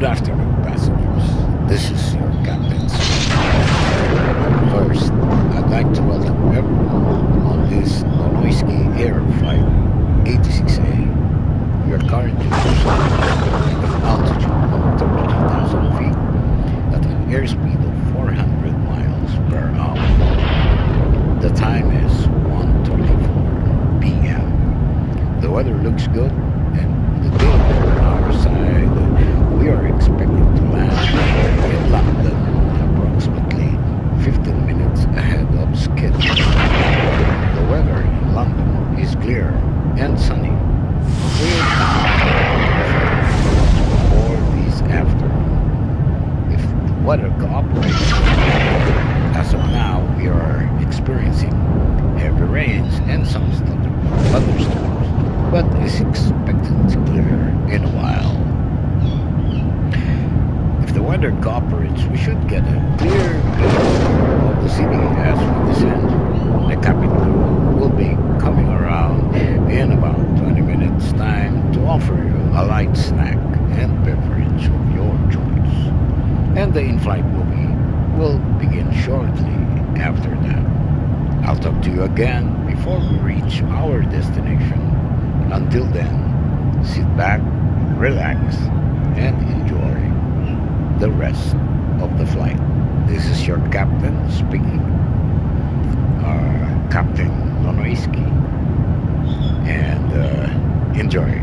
Good afternoon, passengers. This is your captain speaking. First, I'd like to welcome everyone on this Nonoisky Air Flight 86A. We are currently at an altitude of 32,000 feet at an airspeed of 400 miles per hour. The time is 1:24 p.m. The weather looks good, and the day on our side, we are expected to land in London approximately 15 minutes ahead of schedule. The weather in London is clear and sunny, with before this afternoon. If the weather cooperates, as of now we are experiencing heavy rains and some thunderstorms, but is expected to clear in a while. If the weather cooperates, we should get a clear view of the city as we descend. The cabin crew will be coming around in about 20 minutes time to offer you a light snack and beverage of your choice. And the in-flight movie will begin shortly after that. I'll talk to you again before we reach our destination. Until then, sit back, relax, and enjoy the rest of the flight. This is your captain speaking, Captain Nonoisky, and enjoy.